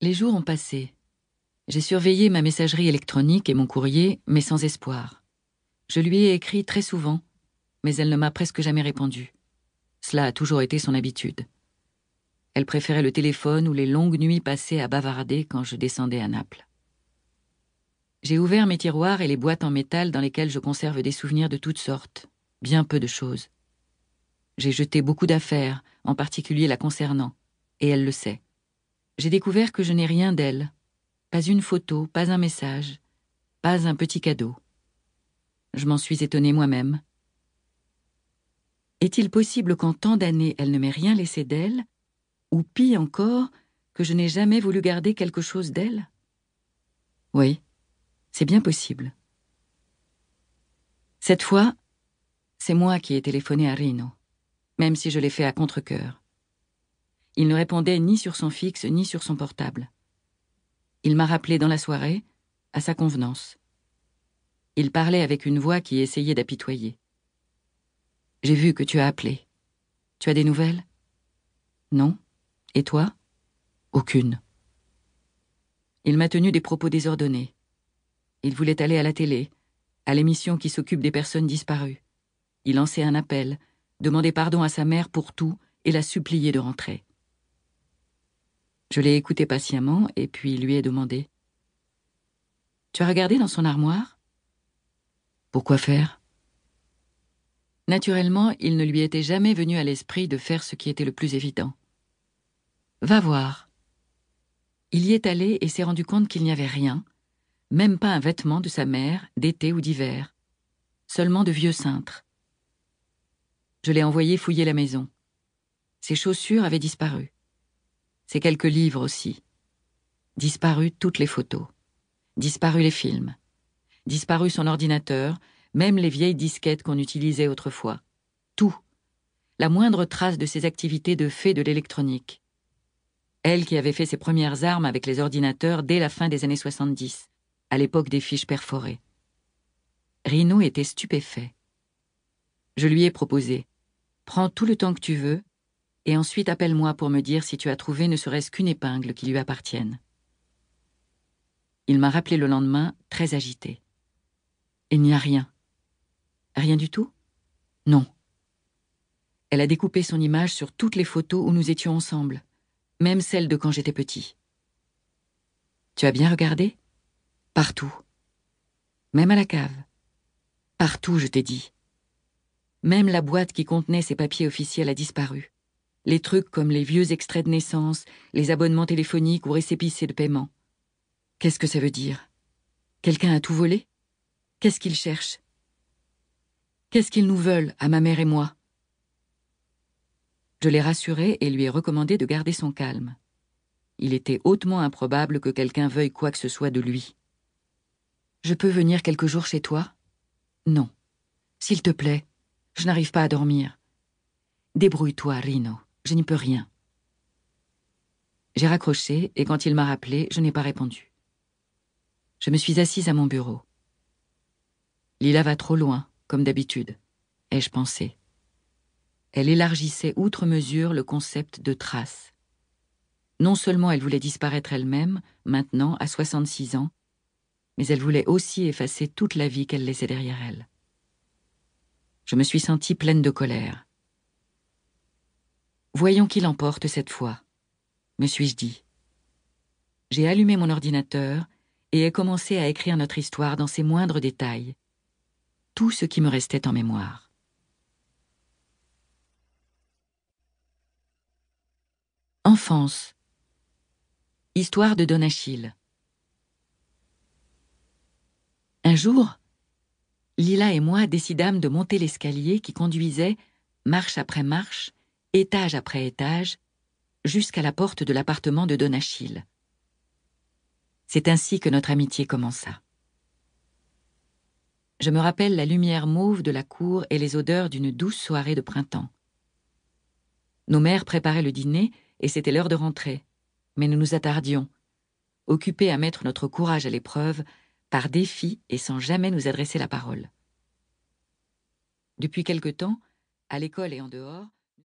Les jours ont passé. J'ai surveillé ma messagerie électronique et mon courrier, mais sans espoir. Je lui ai écrit très souvent, mais elle ne m'a presque jamais répondu. Cela a toujours été son habitude. Elle préférait le téléphone ou les longues nuits passées à bavarder quand je descendais à Naples. J'ai ouvert mes tiroirs et les boîtes en métal dans lesquelles je conserve des souvenirs de toutes sortes, bien peu de choses. J'ai jeté beaucoup d'affaires, en particulier la concernant, et elle le sait. J'ai découvert que je n'ai rien d'elle. Pas une photo, pas un message, pas un petit cadeau. Je m'en suis étonnée moi-même. Est-il possible qu'en tant d'années, elle ne m'ait rien laissé d'elle, ou pis encore, que je n'ai jamais voulu garder quelque chose d'elle? Oui, c'est bien possible. Cette fois, c'est moi qui ai téléphoné à Rino, même si je l'ai fait à contre-cœur. Il ne répondait ni sur son fixe ni sur son portable. Il m'a rappelé dans la soirée, à sa convenance. Il parlait avec une voix qui essayait d'apitoyer. « J'ai vu que tu as appelé. Tu as des nouvelles? » « Non. Et toi? » « Aucune. » Il m'a tenu des propos désordonnés. Il voulait aller à la télé, à l'émission qui s'occupe des personnes disparues. Il lançait un appel, demandait pardon à sa mère pour tout et la suppliait de rentrer. Je l'ai écouté patiemment et puis lui ai demandé. « Tu as regardé dans son armoire? » « Pourquoi faire? » Naturellement, il ne lui était jamais venu à l'esprit de faire ce qui était le plus évident. « Va voir. » Il y est allé et s'est rendu compte qu'il n'y avait rien, même pas un vêtement de sa mère, d'été ou d'hiver, seulement de vieux cintres. Je l'ai envoyé fouiller la maison. Ses chaussures avaient disparu. Ses quelques livres aussi. Disparu toutes les photos. Disparu les films. Disparu son ordinateur, même les vieilles disquettes qu'on utilisait autrefois. Tout. La moindre trace de ses activités de fée de l'électronique. Elle qui avait fait ses premières armes avec les ordinateurs dès la fin des années 70, à l'époque des fiches perforées. Rino était stupéfait. Je lui ai proposé « Prends tout le temps que tu veux, et ensuite appelle-moi pour me dire si tu as trouvé ne serait-ce qu'une épingle qui lui appartienne. » Il m'a rappelé le lendemain, très agité. « Il n'y a rien. » « Rien du tout? » « Non. » Elle a découpé son image sur toutes les photos où nous étions ensemble, même celles de quand j'étais petit. « Tu as bien regardé? » « Partout. Même à la cave. Partout, je t'ai dit. Même la boîte qui contenait ses papiers officiels a disparu. Les trucs comme les vieux extraits de naissance, les abonnements téléphoniques ou récépissés de paiement. Qu'est-ce que ça veut dire? Quelqu'un a tout volé? Qu'est-ce qu'ils cherchent? Qu'est-ce qu'ils nous veulent, à ma mère et moi? Je l'ai rassuré et lui ai recommandé de garder son calme. Il était hautement improbable que quelqu'un veuille quoi que ce soit de lui. « Je peux venir quelques jours chez toi? » « Non. S'il te plaît, je n'arrive pas à dormir. Débrouille-toi, Rino, je n'y peux rien. » J'ai raccroché et quand il m'a rappelé, je n'ai pas répondu. Je me suis assise à mon bureau. Lila va trop loin, comme d'habitude, ai-je pensé. Elle élargissait outre mesure le concept de trace. Non seulement elle voulait disparaître elle-même, maintenant, à 66 ans, mais elle voulait aussi effacer toute la vie qu'elle laissait derrière elle. Je me suis sentie pleine de colère. « Voyons qui l'emporte cette fois, » me suis-je dit. J'ai allumé mon ordinateur et ai commencé à écrire notre histoire dans ses moindres détails, tout ce qui me restait en mémoire. Enfance. Histoire de Don Achille. Un jour, Lila et moi décidâmes de monter l'escalier qui conduisait, marche après marche, étage après étage, jusqu'à la porte de l'appartement de Don Achille. C'est ainsi que notre amitié commença. Je me rappelle la lumière mauve de la cour et les odeurs d'une douce soirée de printemps. Nos mères préparaient le dîner et c'était l'heure de rentrer, mais nous nous attardions, occupés à mettre notre courage à l'épreuve, par défi et sans jamais nous adresser la parole. Depuis quelque temps, à l'école et en dehors,